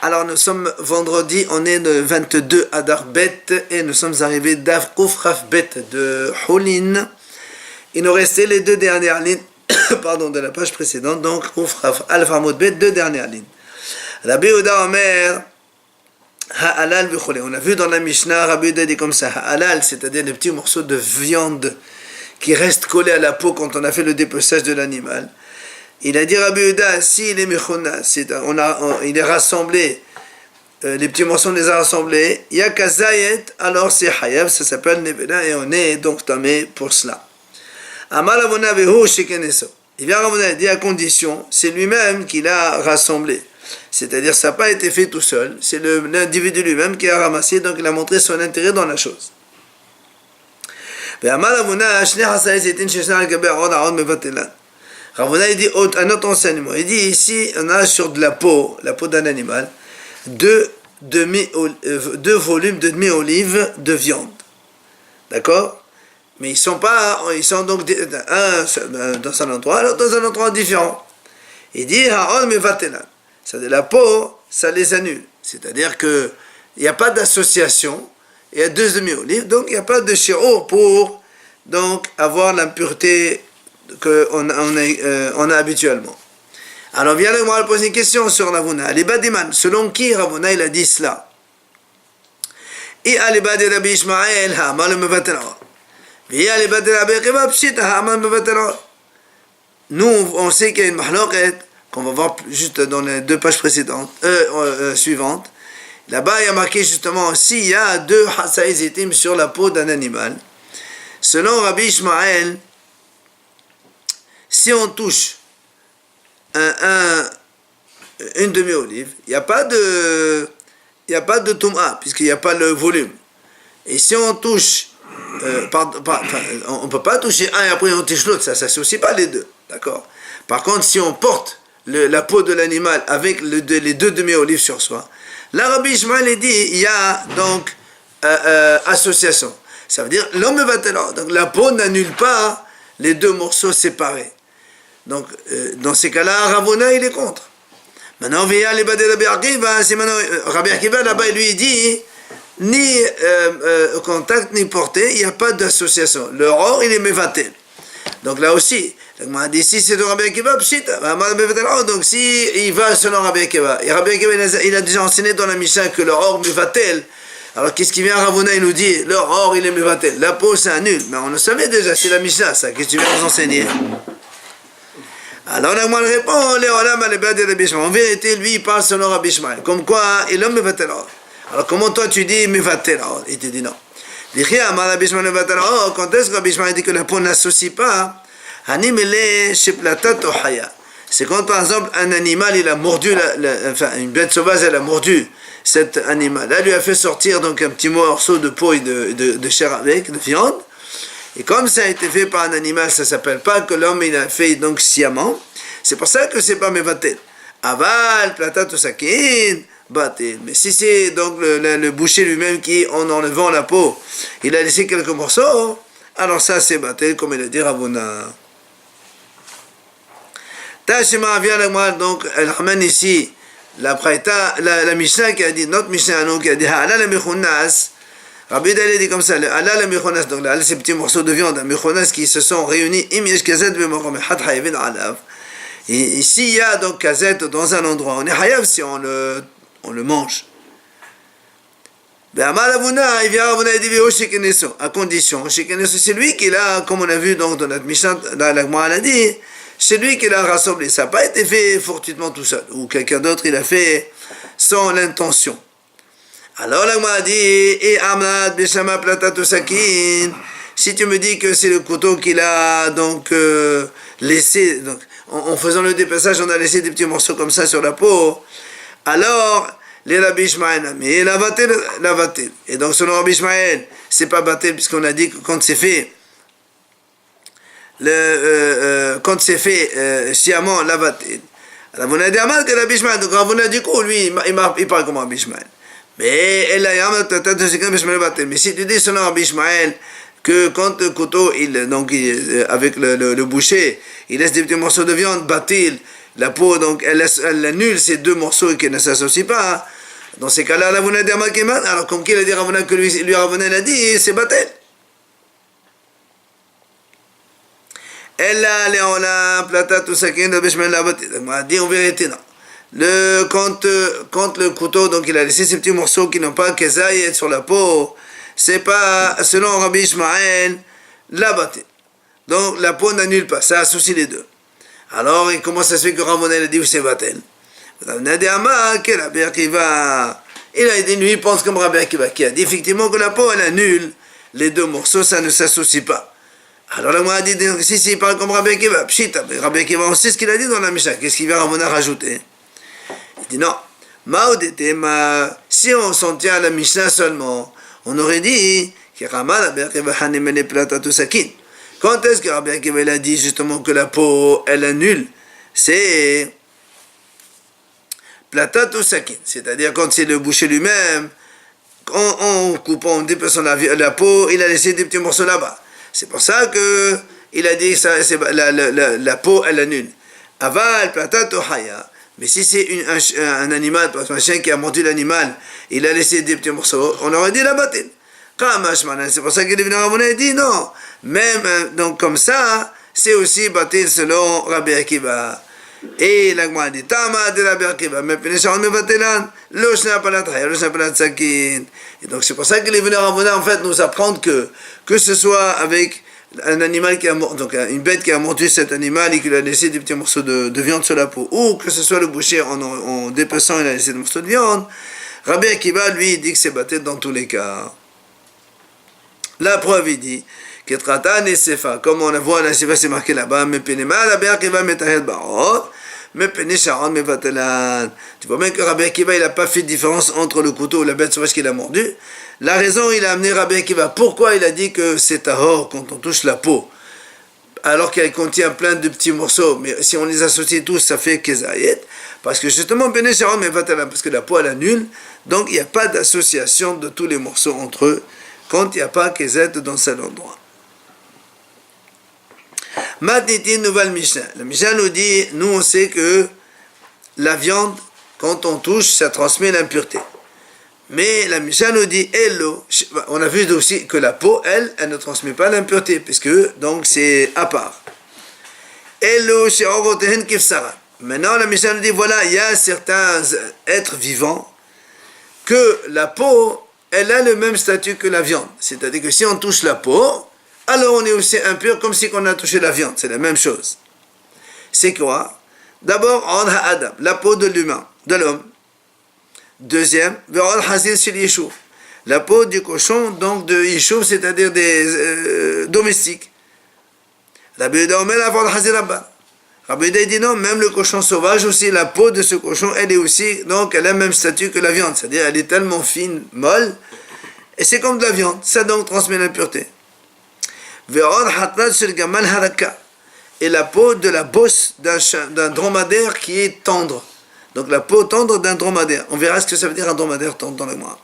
Alors nous sommes vendredi, on est le 22 Adar Bet et nous sommes arrivés d'Av Kufraf Bet de Houlin. Il nous restait les deux dernières lignes pardon, de la page précédente, donc Kufraf Al-Famud Bet, deux dernières lignes. Rabbi Yehuda Omer Ha'alal v'chole. On a vu dans la Mishnah, Rabbi Yehuda dit comme ça, Ha'alal, c'est-à-dire les petits morceaux de viande qui restent collés à la peau quand on a fait le dépeçage de l'animal. Il a dit Rabbi Yehuda, s'il est mechonas, il est rassemblé, les petits morceaux on les a rassemblés, yakazayet, alors c'est hayav, ça s'appelle nevela, et on est donc tamé pour cela. Amal avona vehu shekeneso. Il vient Ravona dit à condition, c'est lui-même qui l'a rassemblé. C'est-à-dire ça n'a pas été fait tout seul, c'est l'individu lui-même qui a ramassé, donc il a montré son intérêt dans la chose. Amal avona shnei hasayet etin sheshna al-gabe aron mevatelan. Ravona il dit un autre enseignement. Il dit ici on a sur de la peau d'un animal, deux volumes de demi-olive de viande. D'accord? Mais ils sont donc un dans un endroit, l'autre dans un endroit différent. Il dit Haon mevatelan. C'est-à-dire la peau, ça les annule. C'est-à-dire que il n'y a pas d'association. Il y a deux demi-olives, donc il n'y a pas de shi'ur pour donc avoir l'impureté qu'on a habituellement. Alors viens le moi poser une question sur Ravuna. Alibadiman, selon qui Ravuna il a dit cela? Et alibadi Rabbi Ishmael ha'amal mevatera. Et alibadi Rabbi Akiva pshit ha'amal mevatera. Nous on sait qu'il y a une mahloket qu'on va voir juste dans les deux pages précédentes, suivantes. Là-bas il y a marqué justement s'il y a deux hassaïs zitim sur la peau d'un animal. Selon Rabbi Ishmael, si on touche une demi-olive, il n'y a pas de touma, puisqu'il n'y a pas le volume. Et si on touche, on ne peut pas toucher un et après on touche l'autre, ça ne s'associe pas les deux. D'accord? Par contre, si on porte la peau de l'animal avec les deux demi-olives sur soi, là, Rabbi Ishmael dit, il y a donc association. Ça veut dire, l'homme va t'alors. Donc la peau n'annule pas les deux morceaux séparés. Donc, dans ces cas-là, Ravuna, il est contre. Maintenant, via les badé Rabbi Akiva, c'est maintenant, Rabbi Akiva, là-bas, il lui dit, ni contact, ni portée, il n'y a pas d'association. Le or, il est mevatel. Donc là aussi, si c'est de Rabbi Akiva, donc si il va selon Rabbi Akiva, et Rabbi Akiva, il a déjà enseigné dans la Mishnah que le or mevatel, alors qu'est-ce qui vient Ravuna, il nous dit, le or, il est mevatel. La peau, c'est un nul. Mais on le savait déjà, c'est la Mishnah, ça, qu'est-ce que tu viens nous enseigner? Alors, on répond, en vérité, lui, il parle selon Rabbi Ishmael. Comme quoi, il est mevatel. Alors, comment toi, tu dis mevatel? Il te dit non. Quand est-ce que Rabbi Ishmael dit que la peau n'associe pas? C'est quand, par exemple, un animal, il a mordu, une bête sauvage, elle a mordu cet animal. Là, lui a fait sortir donc un petit morceau de peau et de chair avec, de viande. Et comme ça a été fait par un animal, ça ne s'appelle pas que l'homme il a fait donc sciemment. C'est pour ça que c'est pas mevatel. Aval, platat ou sakin, batel. Mais si c'est donc le boucher lui-même qui, en enlevant la peau, il a laissé quelques morceaux, alors ça c'est batel, comme il a dit Ravuna. Tashima vient avec moi, donc elle ramène ici la Mishnah qui a dit, notre Mishnah nous qui a dit, Ha'ala mechunas. Rabbi Yehuda dit comme ça, Alal mechonas, donc là, ces petits morceaux de viande, mechonas qui se sont réunis, et ici il y a donc kazet dans un endroit, on est hayav si on le mange. À condition, c'est lui qui l'a, comme on a vu donc dans notre Mishnah, dans la Gemara a dit, c'est lui qui l'a rassemblé, ça n'a pas été fait fortuitement tout seul, ou quelqu'un d'autre il a fait sans l'intention. Alors là, m'a dit, et Amad Beshama Platato Sakin, si tu me dis que c'est le couteau qu'il a donc laissé, donc, en faisant le dépeçage, on a laissé des petits morceaux comme ça sur la peau, alors les Rabbi Ishmael, mais la vatel. Et donc selon Rabbi Ishmael, c'est pas batel, puisqu'on a dit que quand c'est fait, sciemment, la vatel. Alors on a dit Amad que Rabbi Ishmael, donc on a du coup, lui, il parle comme Rabbi Ishmael. Mais si tu dis selon Rabbi Ishmael que quand le couteau, avec le boucher, il laisse des petits morceaux de viande, batil, la peau, donc, elle annule ces deux morceaux qui ne s'associent pas. Dans ces cas-là, Ravuna dit Amakeman. Alors, comme qu'il a dit Ravuna que lui Ravuna l'a dit, c'est Batel. Elle a Léona, Plata, tout ça qui est de Beshmel la Batel. On a dit en vérité, non. Quand le couteau, donc il a laissé ces petits morceaux qui n'ont pas Kezaïet sur la peau, c'est pas, selon Rabbi Ishmael, la Batel. Donc, la peau n'annule pas, ça associe les deux. Alors, comment ça se fait que Ravuna a dit c'est Batel? Ravuna a dit Rabbi Akiva. Il a dit, lui, il pense comme Rabbi Akiva, qui a dit effectivement que la peau, elle annule les deux morceaux, ça ne s'associe pas. Alors là, moi, a dit, si, il parle comme Rabbi Akiva, pshita, mais Rabbi Akiva, on sait ce qu'il a dit dans la Mishnah, qu'est-ce qu'il va Ravuna rajouter? Il dit non, si on s'en tient à la Mishnah seulement, on aurait dit, quand est-ce que Rabbi Akiva a dit justement que la peau, elle annule? C'est Platatou Sakin, c'est-à-dire quand c'est le boucher lui-même, en coupant, en dépeçant la peau, il a laissé des petits morceaux là-bas. C'est pour ça que il a dit ça, la peau, elle annule. Aval Platatou Haya, mais si c'est un animal, un chien qui a mordu l'animal, il a laissé des petits morceaux, on aurait dit la batel. C'est pour ça qu'il est venu Ravuna et dit non, même donc comme ça, c'est aussi batel selon Rabbi Akiva. Et la Gemara dit Tama de Rabbi Akiva, mais Pénécharon Mevatelan, le Shna Palat Haya, le Shna Palat Sakin. Et donc c'est pour ça qu'il est venu Ravuna en fait nous apprendre que ce soit avec un animal qui a donc une bête qui a mordu cet animal et qui lui a laissé des petits morceaux de viande sur la peau, ou que ce soit le boucher en dépeçant il a laissé des morceaux de viande, Rabbi Akiva lui dit que c'est battu dans tous les cas. La preuve il dit Ketratan et Sefa, comme on la voit la Sefa c'est marqué là-bas, mais Penema Rabbi Akiva metahel barot, mais Pénécharon Mevatelan. Tu vois bien que Rabbi Akiva il n'a pas fait de différence entre le couteau ou la bête sauvage qu'il a mordu. La raison, il a amené Rabbi Akiva. Pourquoi il a dit que c'est tahor quand on touche la peau, alors qu'elle contient plein de petits morceaux, mais si on les associe tous, ça fait Kezayet. Parce que justement, Pénécharon Mevatelan, parce que la peau elle annule, donc il n'y a pas d'association de tous les morceaux entre eux quand il n'y a pas Kezayet dans cet endroit. Matniti, nouvelle Mishnah. La Mishnah nous dit, nous on sait que la viande, quand on touche, ça transmet l'impureté. Mais la Mishnah nous dit, Hello, on a vu aussi que la peau, elle ne transmet pas l'impureté, puisque donc c'est à part. Hello, maintenant la Mishnah nous dit, voilà, il y a certains êtres vivants que la peau, elle a le même statut que la viande. C'est-à-dire que si on touche la peau, alors on est aussi impur comme si on a touché la viande. C'est la même chose. C'est quoi? D'abord, on a Adam, la peau de l'humain, de l'homme. Deuxième, la peau du cochon, donc de Yishuv, c'est-à-dire des domestiques. Rabbi Yehuda dit non, même le cochon sauvage aussi, la peau de ce cochon, elle est aussi, donc elle a le même statut que la viande. C'est-à-dire elle est tellement fine, molle, et c'est comme de la viande. Ça donc transmet l'impureté. Et la peau de la bosse d'un dromadaire qui est tendre. Donc la peau tendre d'un dromadaire. On verra ce que ça veut dire un dromadaire tendre dans le mois.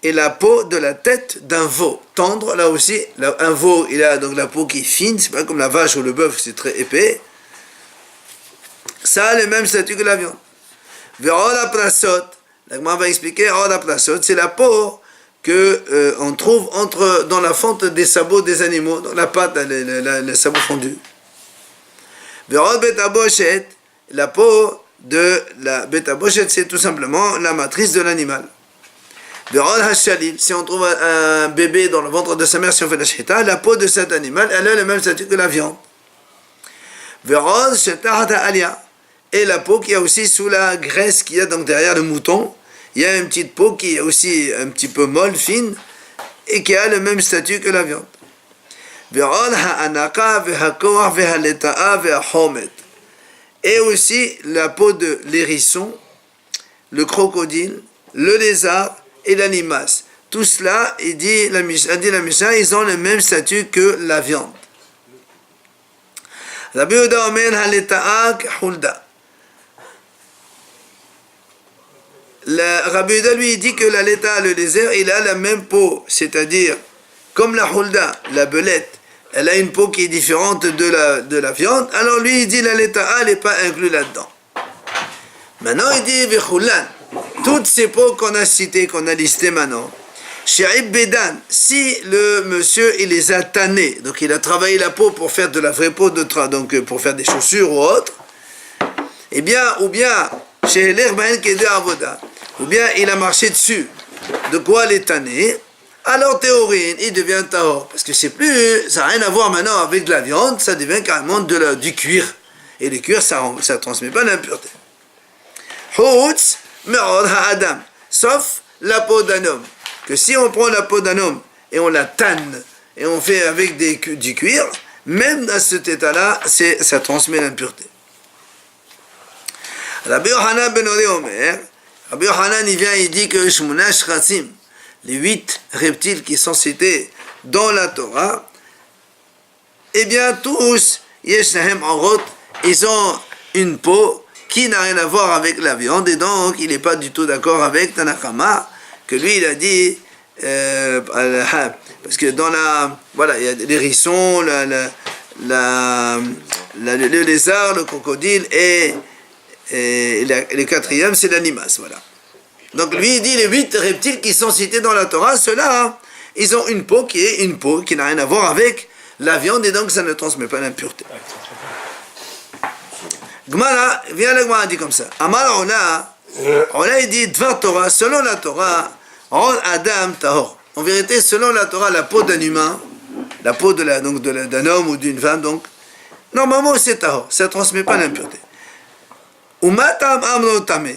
Et la peau de la tête d'un veau. Tendre, là aussi, un veau, il a donc la peau qui est fine, c'est pas comme la vache ou le bœuf, c'est très épais. Ça a le même statut que la viande. La Gemara va expliquer, c'est la peau que on trouve dans la fente des sabots des animaux, dans la pâte, les sabots fondus. La peau de la bêta bochet, c'est tout simplement la matrice de l'animal. Si on trouve un bébé dans le ventre de sa mère, si on fait la shita, la peau de cet animal, elle a le même statut que la viande. Et la peau qui est aussi sous la graisse qu'il y a donc derrière le mouton, il y a une petite peau qui est aussi un petit peu molle, fine, et qui a le même statut que la viande. Et aussi la peau de l'hérisson, le crocodile, le lézard et la limace. Tout cela, dit la Mishnah, ils ont le même statut que la viande. Rabbi Yehuda omer haleta'a k'hulda. Rabbi Yehuda lui dit que la leta, le lézard, il a la même peau, c'est-à-dire comme la hulda, la belette, elle a une peau qui est différente de la viande, alors lui il dit la leta'a n'est pas inclus là-dedans. Maintenant il dit vechoulan, toutes ces peaux qu'on a citées, qu'on a listées maintenant, She'ib Bedan, si le monsieur il les a tannées, donc il a travaillé la peau pour faire de la vraie peau, donc pour faire des chaussures ou autre, eh bien, ou bien, ou bien il a marché dessus, de quoi les tanner, alors théorine, il devient tahor, parce que c'est plus, ça n'a rien à voir maintenant avec de la viande, ça devient carrément du cuir, et le cuir ça transmet pas l'impureté. Houtz me'od ha'adam, sauf la peau d'un homme, que si on prend la peau d'un homme et on la tanne et on fait avec du cuir, même à cet état-là, ça transmet l'impureté. Rabbi Yochanan ben Omer, Rabbi Yochanan il vient, il dit que Shmona Shratzim, les 8 reptiles qui sont cités dans la Torah, eh bien tous, Yeshahem en route, ils ont une peau qui n'a rien à voir avec la viande, et donc il n'est pas du tout d'accord avec Tanakama, que lui il a dit, parce que dans voilà, il y a les hérissons, le lézard, le crocodile, et le quatrième c'est l'animas, voilà. Donc lui il dit les 8 reptiles qui sont cités dans la Torah, ceux-là, ils ont une peau qui n'a rien à voir avec la viande, et donc ça ne transmet pas l'impureté. Gmara, viens la Gmara dit comme ça. Amar Ola il dit Dvar Torah, selon la Torah, Rod Adam Tahor. En vérité, selon la Torah, la peau d'un humain, la peau d'un homme ou d'une femme, donc, normalement c'est Tahor, ça ne transmet pas l'impureté.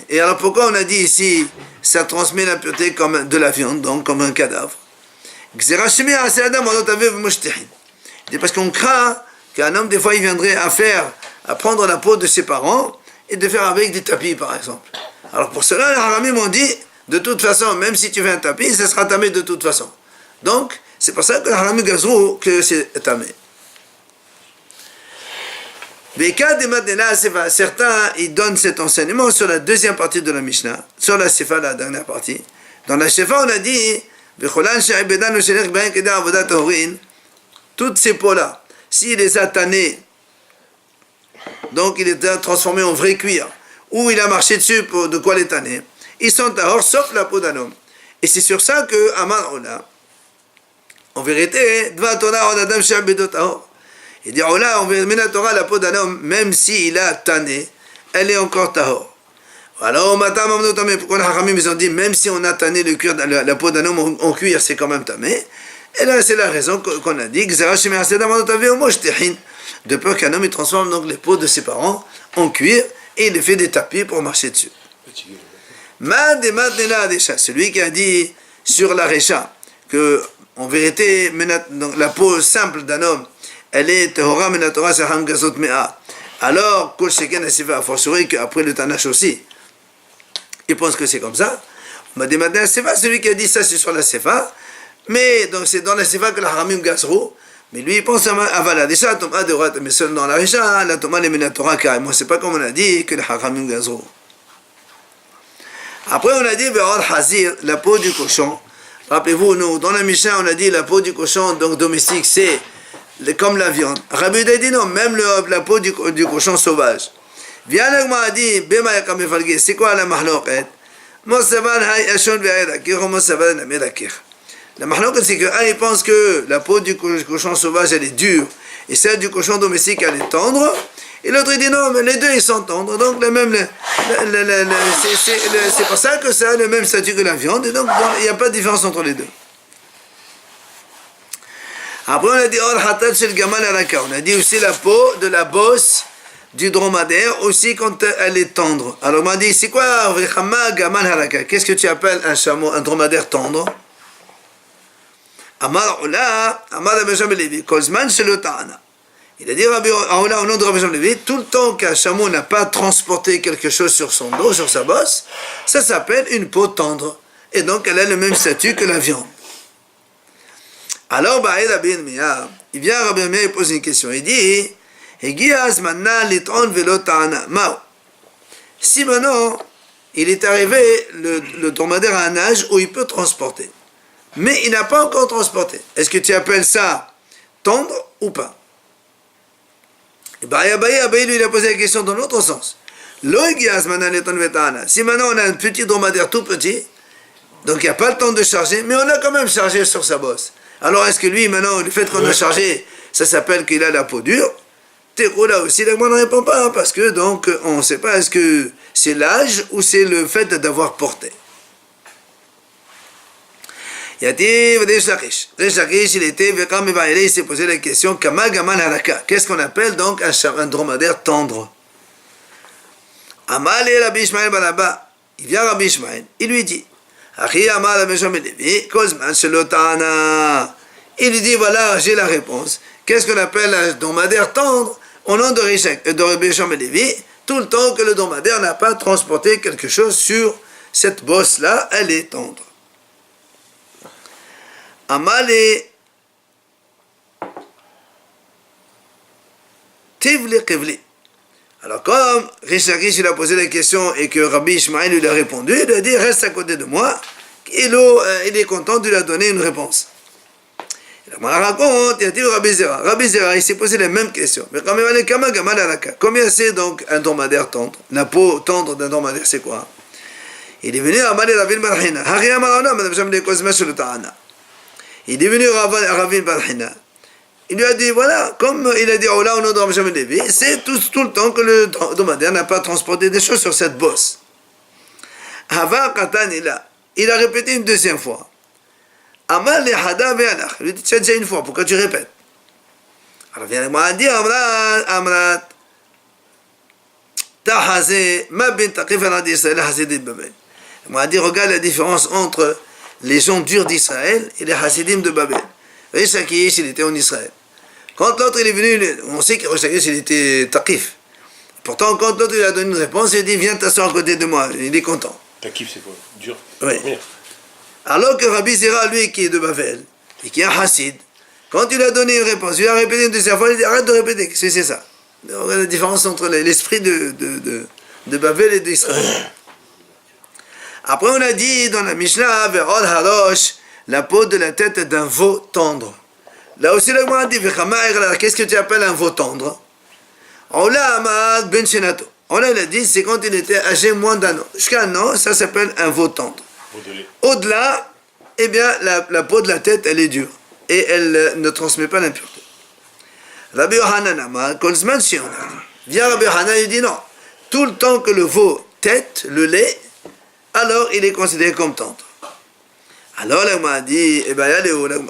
Et alors pourquoi on a dit ici, ça transmet l'impureté comme de la viande, donc comme un cadavre? Parce qu'on craint qu'un homme, des fois, il viendrait à prendre la peau de ses parents et de faire avec des tapis, par exemple. Alors pour cela, les haramim ont dit, de toute façon, même si tu fais un tapis, ça sera tamé de toute façon. Donc, c'est pour ça que les haramim gazrou que c'est tamé. Certains, ils donnent cet enseignement sur la deuxième partie de la Mishnah, sur la Sefa, la dernière partie. Dans la Sefa, on a dit, toutes ces peaux-là, s'il les a tannées, donc il est transformé en vrai cuir, ou il a marché dessus pour de quoi les tanner, ils sont tahor sauf la peau d'un homme. Et c'est sur ça que Amar Ola, en vérité, il dit Ola, on met la Torah, la peau d'un homme, même s'il a tanné, elle est encore tahor. Alors, pourquoi les haramim ils ont dit, même si on a tanné le cuir, la peau d'un homme en cuir, c'est quand même tamé. Et là, c'est la raison qu'on a dit, de peur qu'un homme il transforme donc les peaux de ses parents en cuir et il les fait des tapis pour marcher dessus. Celui qui a dit sur la Recha que en vérité la peau simple d'un homme elle est tehora min Torah saham gazot mea. Alors kol sheken asifa, faut assurer qu'après le Tanakh aussi il pense que c'est comme ça. On m'a dit maintenant c'est pas celui qui a dit ça, c'est sur la Sefa, mais donc c'est dans la Sefa que la haramim gazrou. Mais lui, il pense à Avala. Déjà, Toma de Rat, mais seul dans la Récha, la Toma les Torah carrément. C'est pas comme on a dit que les Haramim Gazrou. Après, on a dit, Be'or Hazir, la peau du cochon. Rappelez-vous, nous, dans la Mishnah, on a dit la peau du cochon, donc domestique, c'est comme la viande. Rabbi Uda dit non, même la peau du cochon sauvage. Viens là, a dit, Bema Yakam Efalgé, c'est quoi la mahloqet? Mosavan Hay Ashon Ve'edakir, Mosavan Amedakir. La mahloqet, c'est que il pense que la peau du cochon sauvage, elle est dure, et celle du cochon domestique, elle est tendre. Et l'autre il dit non, mais les deux ils sont tendres, donc c'est pour ça que ça a le même statut que la viande, et donc il n'y a pas de différence entre les deux. Après on a dit on a dit aussi la peau de la bosse du dromadaire, aussi quand elle est tendre. Alors on m'a dit, c'est quoi qu'est-ce que tu appelles un chameau, un dromadaire tendre? Amar Ola, Amar Benjamin Levi, Kozman chez le Ta'ana. Il a dit au nom de Rabbi Levi, tout le temps qu'un chameau n'a pas transporté quelque chose sur son dos, sur sa bosse, ça s'appelle une peau tendre. Et donc elle a le même statut que la viande. Alors, il vient à Rabbi Meir, il pose une question. Il dit, si maintenant il est arrivé, le dromadaire à un âge où il peut transporter, mais il n'a pas encore transporté, est-ce que tu appelles ça tendre ou pas. Et Abaye, lui, il a posé la question dans l'autre sens. Si maintenant on a un petit dromadaire tout petit, donc il n'y a pas le temps de charger, mais on a quand même chargé sur sa bosse. Alors est-ce que lui, maintenant, le fait qu'on a chargé, ça s'appelle qu'il a la peau dure? Là aussi, la ne répond pas, hein, parce que donc on ne sait pas, est-ce que c'est l'âge ou c'est le fait d'avoir porté. Resh Lakish, il était, il s'est posé la question, qu'est-ce qu'on appelle donc un dromadaire tendre? Amal et Rabbi Ishmael Baraba, il vient Rabbi Ishmael, il lui dit, il lui dit, voilà, j'ai la réponse. Qu'est-ce qu'on appelle un dromadaire tendre? Au nom de Rabbi Ishmael Levi, tout le temps que le dromadaire n'a pas transporté quelque chose sur cette bosse-là, elle est tendre. Amale Tivli Kivli. Alors comme Resh Lakish il a posé la question et que Rabbi Ishmael lui a répondu, il a dit reste à côté de moi, il est content de lui donner une réponse. On raconte, il a dit Rabbi Zera. Rabbi Zera, il s'est posé la même question. Mais combien c'est donc un dromadaire tendre? La peau tendre d'un dromadaire, c'est quoi? Il est venu à Ravin Barhina. Il est venu à Ravin Barhina. Il lui a dit, voilà, comme il a dit au nom de Rabbi Shimon Levi, c'est tout le temps que le dromadaire n'a pas transporté des choses sur cette bosse. Il a répété une deuxième fois. Amal le hada ve'alach. Il lui dit, c'est déjà une fois, pourquoi tu répètes? Alors viens moi dire, Amrat, Tahazé, ma bin taqif al Israël, Hasidim Babel. Moi dit, regarde la différence entre les gens durs d'Israël et les Hasidim de Babel. Resh Lakish, il était en Israël. Quand l'autre il est venu, on sait que Resh Lakish, il était taqif. Pourtant, quand l'autre il a donné une réponse, il a dit, viens t'asseoir à côté de moi. Il est content. Taqif, c'est quoi? Dur? Oui. Alors que Rabbi Zera, lui, qui est de Babel, et qui est un Hassid, quand il a donné une réponse, il a répété une deuxième fois, il dit arrête de répéter, c'est ça. On a la différence entre l'esprit de Babel et d'Israël. Après, on a dit dans la Mishnah, Ve'ol Harosh, la peau de la tête d'un veau tendre. Là aussi, le Gemara dit, qu'est-ce que tu appelles un veau tendre? Ola Amad Ben Shenato. Ola, il a dit, c'est quand il était âgé moins d'un an. Jusqu'à un an, ça s'appelle un veau tendre. Au-delà, eh bien, la peau de la tête, elle est dure. Et elle ne transmet pas l'impureté. Rabbi Yohanan Amar, Kolzman Shionar. Vient Rabbi Yohanan, il dit non. Tout le temps que le veau tête le lait, alors il est considéré comme tendre. Alors là, on m'a dit, eh bien,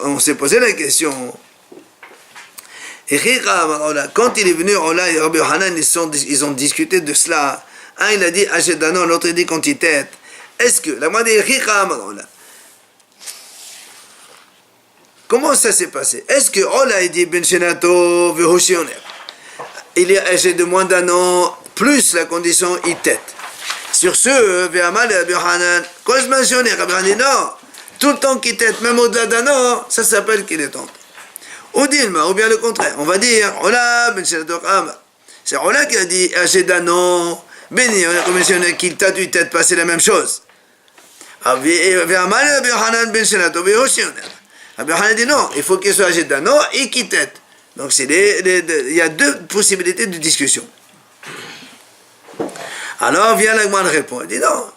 on s'est posé la question. Et quand il est venu, Rabbi Yohanan, ils ont discuté de cela. Un, il a dit Ashedano, l'autre, il dit quand il tête. Est-ce que, la moitié comment ça s'est passé? Est-ce que Ola il dit Ben Shenato Vehoshioner? Il est âgé de moins d'un an, plus la condition il tête. Sur ce, Ve'amal et Rabbi Yohanan, Kozman Shioner, Rabbi Yohanan dit non, tout le temps qu'il tête, même au-delà d'un an, ça s'appelle qu'il est tendre. Ou Dilma, ou bien le contraire, on va dire Ola Ben Shenato Kama. C'est Ola qui a dit âgé d'un an, béni, comme qu'il t'a du tête, pas c'est la même chose. Rabbi Yohanan Ben Shenato Vehoshioner. Rabbi Yohanan dit non, il faut qu'il soit âgé d'un an et qu'il tête. Donc il y a deux possibilités de discussion. Alors vient la Gemara répond. Il dit non.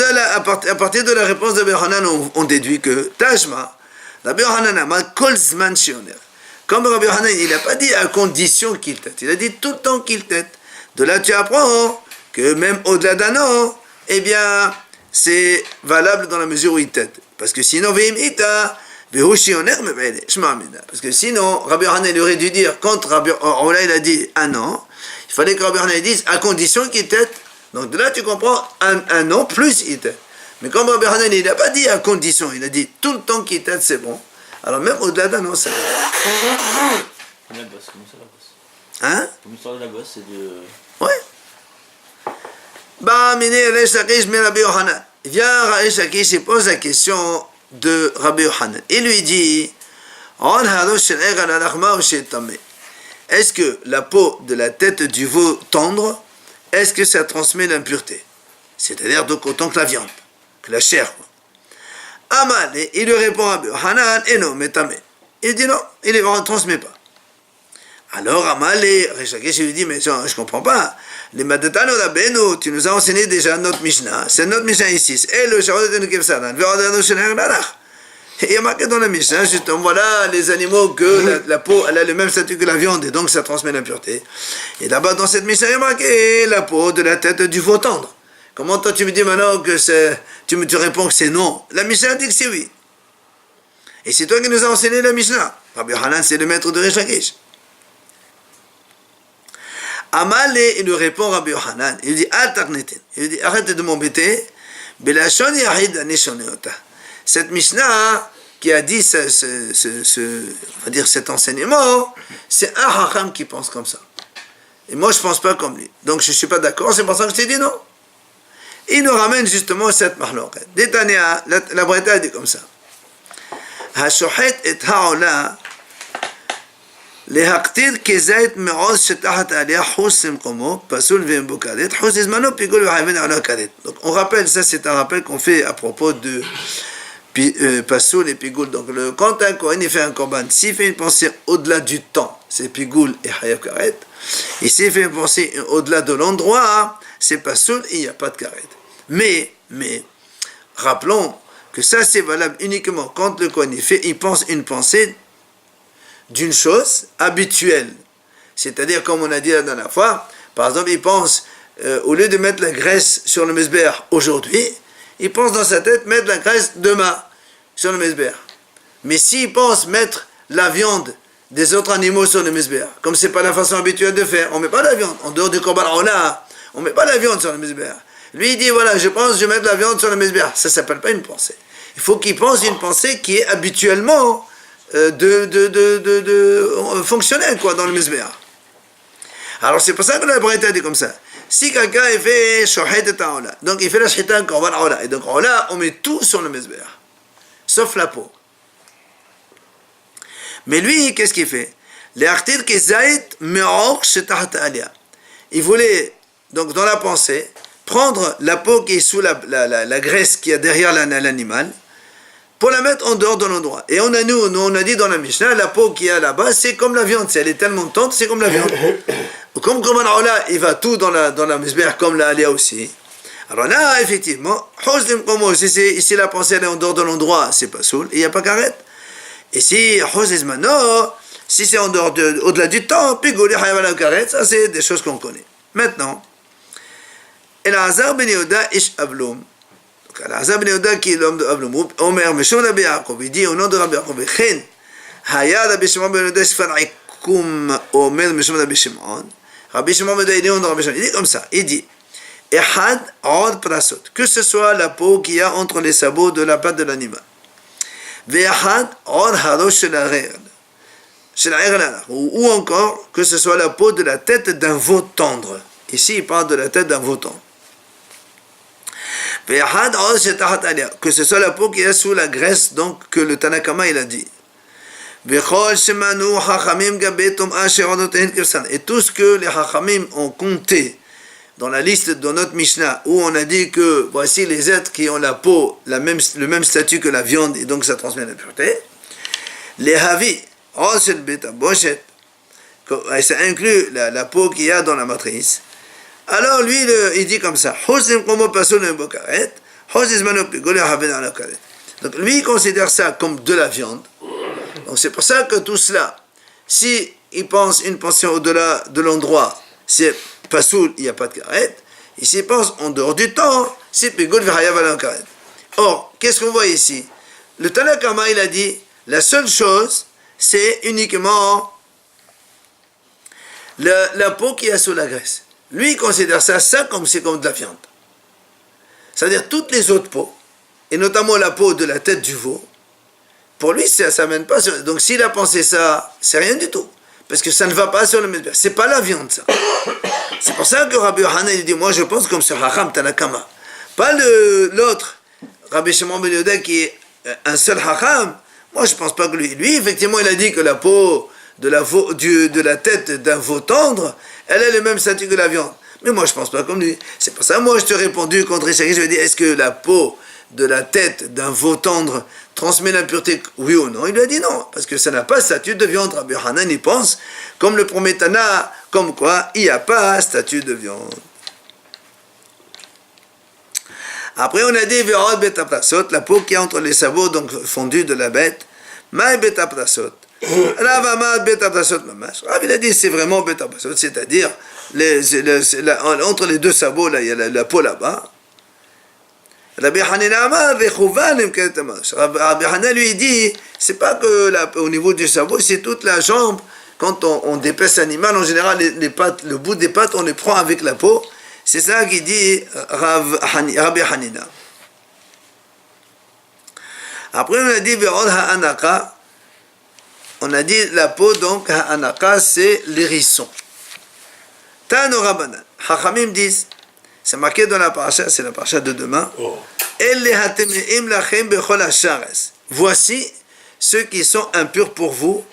À partir de la réponse de Rabbi Yohanan, on déduit que Tashma, Rabbi Yohanan a Kolzman Shioner. Comme Rabbi Yohanan, il n'a pas dit à condition qu'il tête. Il a dit tout le temps qu'il tête. De là tu apprends que même au-delà d'un an, eh bien, c'est valable dans la mesure où il tête. Parce que sinon, parce que sinon, Rabbi Yohanan aurait dû dire, quand Rabbi Ola il a dit un an, il fallait que Rabbi Yohanan dise à condition qu'il tête. Donc de là tu comprends un an plus il tête. Mais comme Rabbi Yohanan il n'a pas dit à condition, il a dit tout le temps qu'il tête c'est bon. Alors même au-delà d'un an, ça va. La bosse, comment ça la bosse? Hein? Comme l'histoire de la bosse, c'est de... Ouais. Bah, miné Resh Lakish, mais Rabbi Yohanan. Vient Resh Lakish, il pose la question de Rabbi Yohanan. Il lui dit est-ce que la peau de la tête du veau tendre, est-ce que ça transmet l'impureté? C'est-à-dire donc autant que la viande, que la chair. Amal, il lui répond à Rabbi Yohanan, et non, mais tamé. Il dit non, il ne transmet pas. Alors Amalé, Resh Lakish lui dit, mais je ne comprends pas. Les Madatano Rabbeinu, tu nous as enseigné déjà notre Mishnah. C'est notre Mishnah ici. Et le Sharodenu Kevsadan, Verodanu Shenher Ladach. Et il y a marqué dans la Mishnah, justement, voilà les animaux que la peau, elle a le même statut que la viande, et donc ça transmet l'impureté. Et là-bas, dans cette Mishnah, il y a marqué la peau de la tête du veau tendre. Comment toi tu me dis maintenant que c'est, tu réponds que c'est non? La Mishnah dit que c'est oui. Et c'est toi qui nous as enseigné la Mishnah. Rabbi Hanan, c'est le maître de Resh Lakish. Amalé, il lui répond Rabbi Hanan, il dit, il dit, arrête de m'embêter, Belashon Yahid Anishoneota. Cette Mishnah qui a dit on va dire cet enseignement, c'est un Hacham qui pense comme ça. Et moi, je ne pense pas comme lui. Donc, je ne suis pas d'accord, c'est pour ça que je t'ai dit non. Il nous ramène justement cette mahloket. Détania, la Breta dit comme ça. השוחט את העולה להקטיר כזית מעוז שתחת עליה חוס למקומו, פסול ומבוקדת, חוס זמנו פיגול וחייבין עולה כרת. Donc on rappelle, ça c'est un rappel qu'on fait à propos de Pasoul et Pigoul. Donc quand un Kohen fait un korban, s'il fait une pensée au-delà du temps, c'est Pigoul et Hayav Karet. Et s'il fait une pensée au-delà de l'endroit, c'est Pasoul et il n'y a pas de Karet. Mais, rappelons que ça c'est valable uniquement quand le Kohen il pense une pensée d'une chose habituelle. C'est-à-dire, comme on a dit la dernière fois, par exemple, il pense, au lieu de mettre la graisse sur le mesber aujourd'hui, il pense dans sa tête mettre la graisse demain sur le mesber. Mais s'il pense mettre la viande des autres animaux sur le mesber, comme c'est pas la façon habituelle de faire, on met pas la viande, en dehors du korban aola, on met pas la viande sur le mesber. Lui il dit voilà, je pense je vais mettre la viande sur le mesber. Ça s'appelle pas une pensée. Il faut qu'il pense une pensée qui est habituellement fonctionnelle quoi dans le mesber. Alors c'est pour ça que la Breta dit comme ça. Si quelqu'un fait shohet et ta'ola, donc il fait la shita korban aola, et donc aola on met tout sur le mesber, sauf la peau. Mais lui qu'est-ce qu'il fait? Il voulait donc dans la pensée prendre la peau qui est sous la graisse qui est derrière l'animal pour la mettre en dehors de l'endroit. Et on a dit dans la Mishnah, la peau qui est là-bas, c'est comme la viande. Elle est tellement tendre, c'est comme la viande. Comme Korban Aola, il va tout dans la misber, comme la Alia aussi. Alors là, effectivement, si la pensée elle est en dehors de l'endroit, c'est pas soul, il n'y a pas karet. Et si si c'est en dehors au-delà du temps, puis Gouli Hayavala karet, ça c'est des choses qu'on connaît. Maintenant, Elazar ben Yehuda ish Avlum. Elazar ben Yehuda qui est l'homme de Avlum, Omer Meshon Rabbi Yaakov, il dit au nom de Rabbi Yaakov, Chen, Hayad Rabbi Shimon ben Yehuda Shfar Ikum Omer Meshon Rabbi Shimon. Rabbi Shimon ben Yehuda, il est au nom de Rabbi Shimon. Il dit comme ça, il dit, Ehad Od Prasot, que ce soit la peau qu'il y a entre les sabots de la patte de l'animal. Ve'ehad Od Harosh Shel Ha'er. Ou encore que ce soit la peau de la tête d'un veau tendre. Ici, il parle de la tête d'un veau tendre. Que ce soit la peau qui est sous la graisse, donc que le Tanakama il a dit. Et tout ce que les Hachamim ont compté dans la liste de notre Mishnah, où on a dit que voici les êtres qui ont la peau, le même statut que la viande, et donc ça transmet la pureté. Les Havi, ça inclut la peau qu'il y a dans la matrice. Alors lui, il dit comme ça. Donc lui, il considère ça comme de la viande. Donc c'est pour ça que tout cela, si il pense une pensée au-delà de l'endroit, c'est pas soul, il n'y a pas de karet. Et s'il pense en dehors du temps, c'est pigol v'hayav ala karet. Or, qu'est-ce qu'on voit ici? Le Tanakama, il a dit, la seule chose, c'est uniquement la peau qui est sous la graisse. Lui, il considère ça comme c'est comme de la viande. C'est-à-dire toutes les autres peaux, et notamment la peau de la tête du veau, pour lui, ça ne mène pas sur... Donc s'il a pensé ça, c'est rien du tout. Parce que ça ne va pas sur le mesber. C'est pas la viande, ça. C'est pour ça que Rabbi Yohanan, il dit, moi je pense comme sur Hacham Tanakama. Pas l'autre, Rabbi Shimon ben Yehuda, qui est un seul Hacham. Moi je pense pas que lui. Lui, effectivement, il a dit que la peau de la tête d'un veau tendre, elle est le même statut que la viande. Mais moi, je pense pas comme lui. C'est pour ça, moi, je te ai répondu contre Ishaki. Je lui ai dit, est-ce que la peau de la tête d'un veau tendre transmet l'impureté, oui ou non? Il lui a dit non, parce que ça n'a pas statut de viande. Rabbi Hanan, il pense, comme le promet Tana, comme quoi il n'y a pas statut de viande. Après, on a dit, Verod betaplasot, la peau qui est entre les sabots, donc fondue de la bête. Maï betaplasot. Rav Amad betaplasot mamash. Rav, il a dit, c'est vraiment betaplasot, c'est-à-dire, entre les deux sabots, là, il y a la peau là-bas. Rabbi Hanan lui dit, c'est pas que au niveau du sabot, c'est toute la jambe. Quand on dépèce l'animal, en général, les pattes, le bout des pattes, on les prend avec la peau. C'est ça qu'il dit Rabbi Hanina. Après, on a dit Verod ha'anaka. On a dit la peau, donc, ha'anaka, c'est l'hérisson. Tano Rabbanan. Chachamim disent, c'est marqué dans la paracha, c'est la paracha de demain. Voici ceux qui sont impurs pour vous.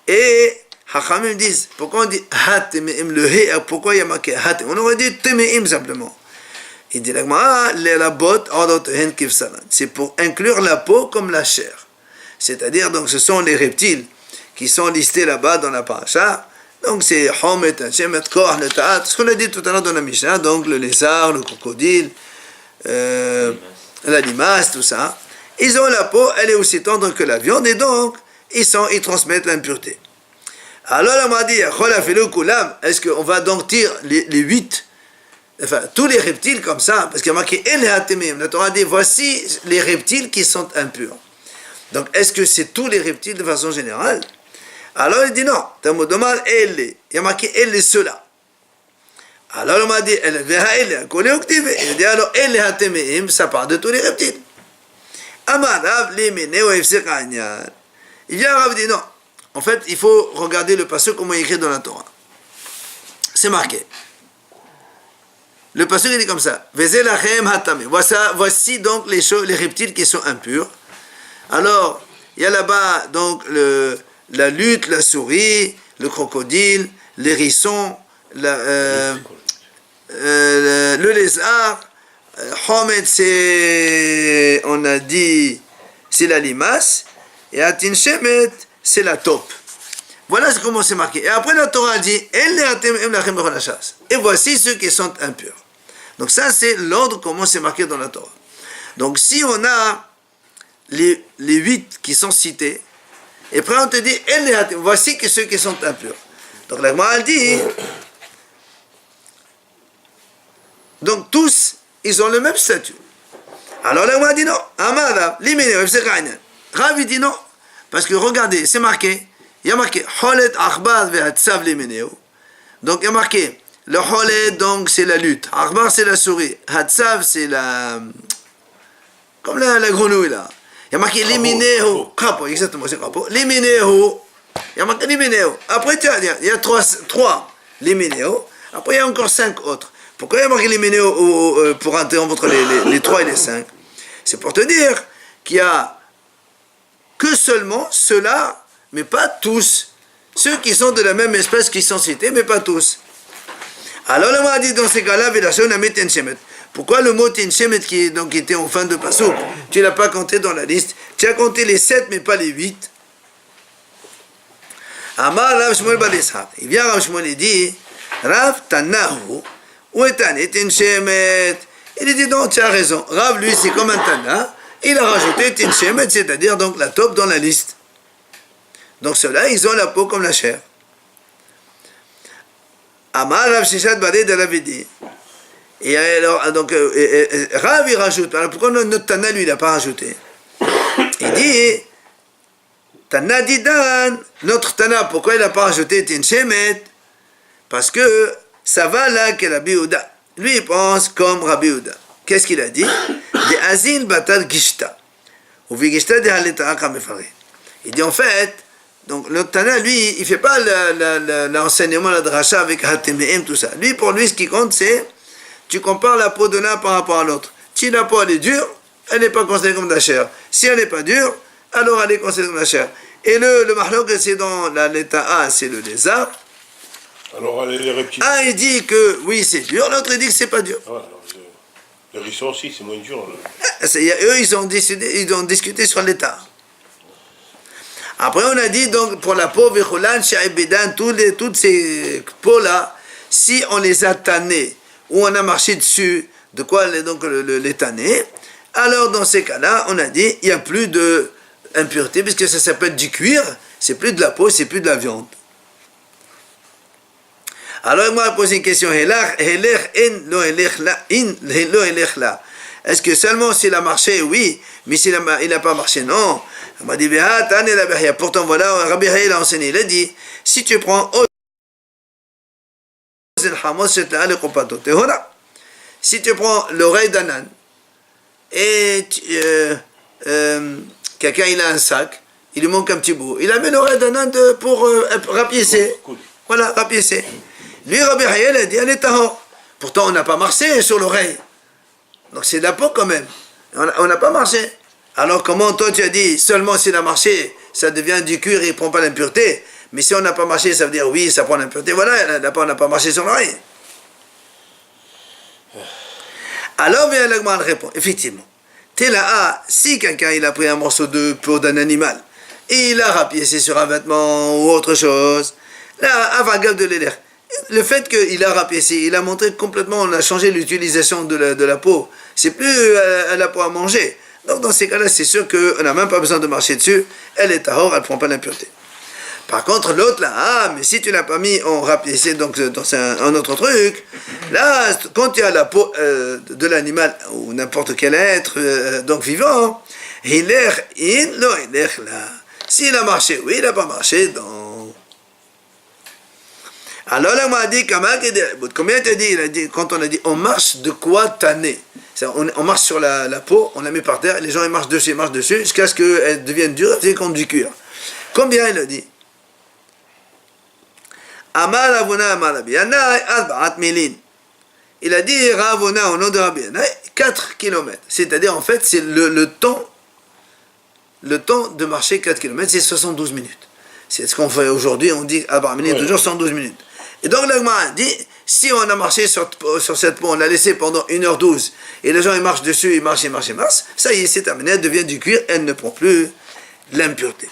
Et Hachamim disent, pourquoi on dit hatemeim, le he, pourquoi il y a marqué hatem? On aurait dit temeim simplement. Il dit c'est pour inclure la peau comme la chair. C'est-à-dire, donc, ce sont les reptiles qui sont listés là-bas dans la paracha. Donc c'est Homet, Shemet, Koach, le Ta'at, ce qu'on a dit tout à l'heure dans la Mishnah, donc le lézard, le crocodile, la limace, tout ça. Ils ont la peau, elle est aussi tendre que la viande, et donc ils transmettent l'impureté. Alors on m'a dit, est-ce qu'on va donc tirer les 8, enfin tous les reptiles comme ça, parce qu'il y a marqué El Hatemim, la Torah dit, voici les reptiles qui sont impurs. Donc est-ce que c'est tous les reptiles de façon générale? Alors il dit non, Tamudomal elle, il y a marqué elle cela. Alors on m'a dit elle elle, il dit alors elle hatemeim, ça parle de tous les reptiles. Amar Rav limene ou ifsek anyan. Il vient Rav dit non. En fait, il faut regarder le passage comment il est écrit dans la Torah. C'est marqué. Le passage il dit comme ça. Vezelachem hatame. Voici donc les reptiles qui sont impurs. Alors il y a là-bas donc la lutte, la souris, le crocodile, l'hérisson, le lézard, Homet, c'est, on a dit, c'est la limace, et Atin Shemet, c'est la taupe. Voilà comment c'est marqué. Et après la Torah dit, et voici ceux qui sont impurs. Donc ça c'est l'ordre comment c'est marqué dans la Torah. Donc si on a les 8 qui sont cités, et après on te dit, voici que ceux qui sont impurs. Donc la Gemara dit, donc tous, ils ont le même statut. Alors la Gemara dit non, Amada, Limene, Rav dit non, parce que regardez, c'est marqué, il y a marqué, Holet Achbar ve'atzav Limeneo. Donc il y a marqué, le Holet donc c'est la lutte, Achbar c'est la souris, Hatzav c'est la, comme la grenouille là. Il y a marqué Limineo, crapaud, exactement, c'est crapaud. Limineo, il y a marqué Limineo. Après, il y a 3 Limineo. Après, il y a encore 5 autres. Pourquoi il y a marqué Limineo pour interrompre entre les 3 et les 5? C'est pour te dire qu'il y a que seulement ceux-là, mais pas tous. Ceux qui sont de la même espèce qui sont cités, mais pas tous. Alors, on m'a dit dans ces cas-là, Vélachon a mis Shemet. Pourquoi le mot Tinshemet qui était en fin de Passouk, tu ne l'as pas compté dans la liste? Tu as compté les 7 mais pas les 8. Amar Rav Shmuel bar Yitzhak. Il vient Rav Shmuel et dit, Rav Tanahu, où est Tane Tinshemet? Il dit non, tu as raison. Rav lui c'est comme un Tana, il a rajouté Tinshemet, c'est-à-dire donc la taupe dans la liste. Donc ceux-là, ils ont la peau comme la chair. Amar Rav Shishat Barid avait dit, et alors, donc, Rav, il rajoute. Alors, pourquoi notre Tana, lui, il n'a pas rajouté? Il dit, Tana Didan, notre Tana, pourquoi il n'a pas rajouté Tinshemet? Parce que ça va là que Rabbi Yehuda. Lui, il pense comme Rabbi Yehuda. Qu'est-ce qu'il a dit? De Azil Batal Gishta. Ou Vigishta de Haleta Akamefare. Il dit, en fait, donc, notre Tana, lui, il ne fait pas l'enseignement, la dracha avec Hatemeim, tout ça. Lui, pour lui, ce qui compte, c'est tu compares la peau de l'un par rapport à l'autre. Si la peau elle est dure, elle n'est pas considérée comme de la chair. Si elle n'est pas dure, alors elle est considérée comme de la chair. Et le mahlok, c'est dans l'état A, c'est le lézard. Alors, les reptiles. Un, il dit que oui, c'est dur, l'autre, il dit que c'est pas dur. Ah, alors, le hérisson aussi, c'est moins dur. Eux, ils ont discuté sur l'état. Après, on a dit, donc, pour la peau, Vecholan, Sha'ibedan, toutes ces peaux-là, si on les a tannés, ou on a marché dessus, de quoi donc les tanner, alors dans ces cas-là, on a dit, il n'y a plus d'impureté, puisque ça s'appelle du cuir, c'est plus de la peau, c'est plus de la viande. Alors, moi, je pose une question, est-ce que seulement s'il a marché, oui, mais s'il n'a pas marché, non. On m'a dit, pourtant voilà, Rabbi Haïl a enseigné, il a dit, si tu prends si tu prends l'oreille d'un âne, et quelqu'un il a un sac, il lui manque un petit bout, il a mis l'oreille d'un âne pour rapiécer. Voilà, rapiécer. Lui, Rabbi Haïl a dit, elle est tahor. Pourtant, on n'a pas marché sur l'oreille. Donc c'est de la peau quand même. On n'a pas marché. Alors comment toi tu as dit, seulement s'il a marché, ça devient du cuir et il ne prend pas l'impureté. Mais si on n'a pas marché, ça veut dire oui, ça prend l'impureté. Voilà, on n'a pas marché sur l'oreille. Alors bien l'Agman répond, effectivement. Téla, si quelqu'un il a pris un morceau de peau d'un animal, et il a rapiécé sur un vêtement ou autre chose, là, avagab de l'éler. Le fait qu'il a rapiécé, il a montré complètement, on a changé l'utilisation de la peau. C'est plus la peau à manger. Donc dans ces cas-là, c'est sûr qu'on n'a même pas besoin de marcher dessus. Elle est tahor, elle ne prend pas l'impureté. Par contre, l'autre là, mais si tu l'as pas mis en rapiécé donc dans un autre truc, là, quand tu as la peau de l'animal ou n'importe quel être donc vivant, il est là. S'il a marché, oui, il n'a pas marché, donc. Alors là, on m'a dit, combien tu as dit? Il a dit, quand on a dit, on marche de quoi tanner? On marche sur la peau, on la met par terre, les gens ils marchent dessus, jusqu'à ce qu'elle devienne dure, c'est comme du cuir. Combien il a dit? Amar Ravuna Amar Rabbi Yanai Arba'at Milin. Il a dit Ravuna au nom de Rabbi Yanai 4 km. C'est-à-dire en fait c'est le temps de marcher 4 km, c'est 72 minutes. C'est ce qu'on fait aujourd'hui, on dit Arba'at Milin toujours 112 minutes. Et donc l'Agma dit, si on a marché sur cette peau, on l'a laissé pendant 1h12, et les gens ils marchent dessus, ils marchent, ça y est, c'est terminé, elle devient du cuir, elle ne prend plus l'impureté.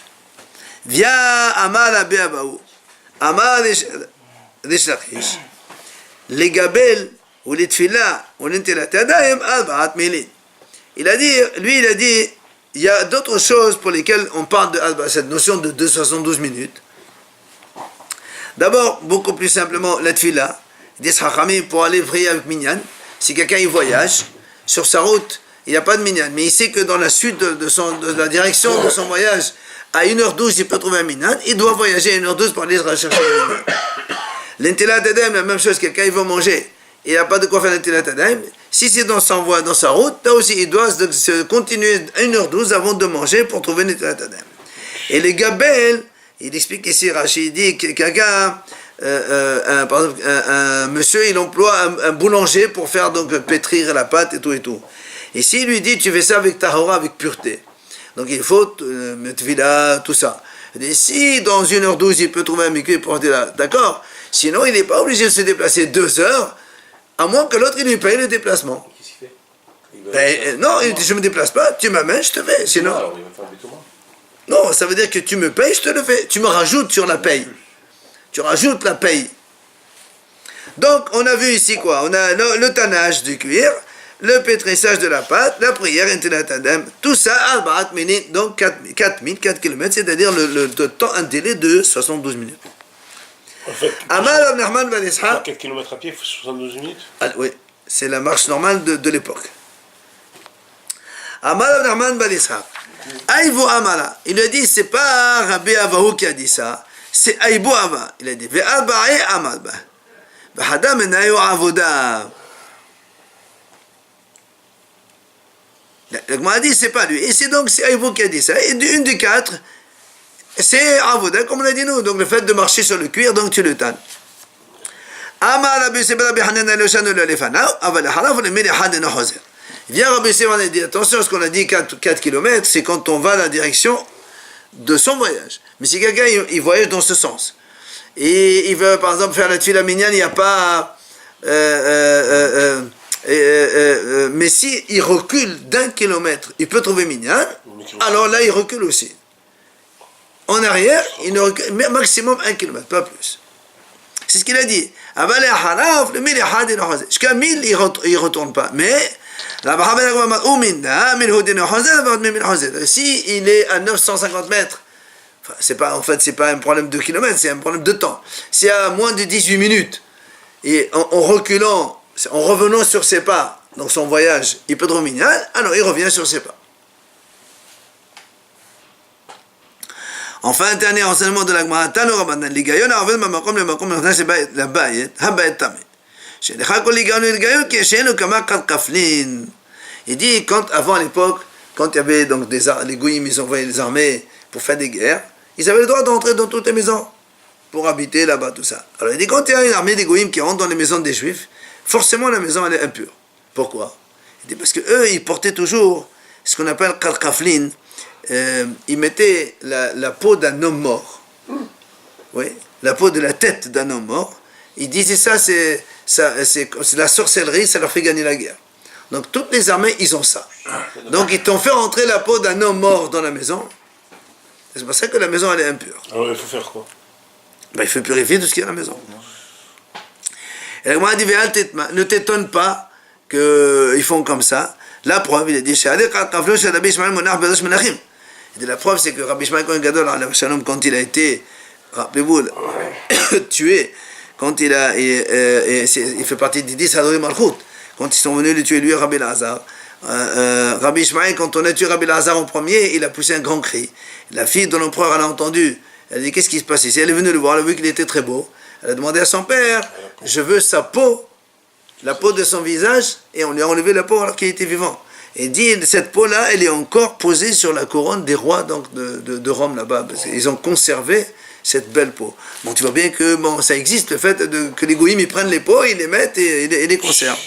Via Amar Rabbi Abaou. Amar Rish Lachish, les gabel ou les tfila ou l'intelat yadayim arba'at milin. Il a dit, il y a d'autres choses pour lesquelles on parle de cette notion de 272 minutes. D'abord, beaucoup plus simplement, la tfila, des chachamim pour aller prier avec minyan. Si quelqu'un il voyage sur sa route, il n'y a pas de minyan, mais il sait que dans la suite de la direction de son voyage, à 1h12, il peut trouver un minyan, il doit voyager à 1h12 pour aller rechercher un minyan. L'intelat adem, la même chose, quelqu'un il va manger, il n'a pas de quoi faire l'intelat adem, si c'est dans sa route, là aussi il doit se continuer 1h12 avant de manger pour trouver l'intelat adem. Et les gabel, il explique ici, Rachid dit que quelqu'un, par exemple, un monsieur, il emploie un boulanger pour faire donc pétrir la pâte et tout. Et s'il lui dit, tu fais ça avec tahora, avec pureté. Donc il faut mettre vila, tout ça. Et si dans 1h12 il peut trouver un mikvé pour porter là, d'accord. Sinon il n'est pas obligé de se déplacer 2 heures, à moins que l'autre il lui paye le déplacement. Qu'est-ce qu'il fait? Non, je ne me déplace pas, tu m'amènes, je te fais. Sinon. Alors, il va faire du Non, ça veut dire que tu me payes, je te le fais. Tu me rajoutes sur la paye. Tu rajoutes la paye. Donc on a vu ici quoi? On a le tannage du cuir, le pétrissage de la pâte, la prière, tout ça, arba'at minin, donc 4 km, c'est-à-dire le temps, un délai de 72 minutes. En fait, Amar Rav Nachman ben Ishaq, 4 km à pied, il faut 72 minutes. oui, c'est la marche normale de l'époque. Amar Rav Nachman ben Ishaq, Aïbou Amara, il a dit, c'est pas Rabbi Avahu qui a dit ça, c'est Aïbou Ava, il a dit, Ve'arba'i Amar ba, Bahada menayu avoda. Le Gemara dit, c'est pas lui. Et c'est donc Aïbou qui a dit ça. Et une des 4, c'est Avoda, comme on a dit nous. Donc le fait de marcher sur le cuir, donc tu le tannes. Viens Rabbi Sivan et dit, attention, ce qu'on a dit 4 km, c'est quand on va dans la direction de son voyage. Mais si quelqu'un il voyage dans ce sens, et il veut par exemple faire la tuile à Minyan, il n'y a pas... mais si il recule d'1 kilomètre, il peut trouver Minyan, alors là il recule aussi. En arrière, il ne recule, mais maximum 1 kilomètre, pas plus. C'est ce qu'il a dit. Jusqu'à 1000, il ne retourne pas. Mais, si il est à 950 mètres, en fait, c'est pas un problème de kilomètres, c'est un problème de temps. S'il y a moins de 18 minutes, et en reculant, en revenant sur ses pas, dans son voyage, il peut trouver Minyan, alors il revient sur ses pas. Enfin, un dernier enseignement de la Gemara, Tano Rabbanan, l'Higayon a enlevé ma makom, le makom, c'est la baïe, habaït tamé. Chez les Chakol l'Higayon, l'Higayon, qui est chez nous comme un kaflin. Il dit, avant l'époque, quand il y avait donc les Goïms, ils envoyaient les armées pour faire des guerres, ils avaient le droit d'entrer dans toutes les maisons, pour habiter là-bas, tout ça. Alors il dit, quand il y a une armée des Goïms qui rentre dans les maisons des Juifs, forcément la maison, elle est impure. Pourquoi? Il dit, parce que eux, ils portaient toujours ce qu'on appelle kaflin. Ils mettaient la peau d'un homme mort, oui, la peau de la tête d'un homme mort. Ils disaient ça, c'est la sorcellerie, ça leur fait gagner la guerre. Donc toutes les armées, ils ont ça. Donc ils t'ont fait rentrer la peau d'un homme mort dans la maison. C'est pour ça que la maison, elle est impure. Alors il faut faire quoi? Il faut purifier tout ce qui est à la maison. Et la Gemara dit, ne t'étonne pas qu'ils font comme ça. La preuve, il a dit, la preuve, c'est que Rabbi Shmuel Kohen Gadol, quand il a été, rappelez-vous, tué, quand il fait partie des 10 Hadorim Malchut, quand ils sont venus le tuer, lui et Rabbi Lazar, Rabbi Shmuel, quand on a tué Rabbi Lazar en premier, il a poussé un grand cri. La fille de l'empereur, elle a entendu, elle a dit, qu'est-ce qui se passe ici? Elle est venue le voir, elle a vu qu'il était très beau, elle a demandé à son père, je veux sa peau, la peau de son visage, et on lui a enlevé la peau alors qu'il était vivant. Et dit, cette peau-là, elle est encore posée sur la couronne des rois donc, de Rome là-bas. Ils ont conservé cette belle peau. Bon, tu vois bien que ça existe, le fait que les goïms, ils prennent les peaux, ils les mettent et ils les conservent.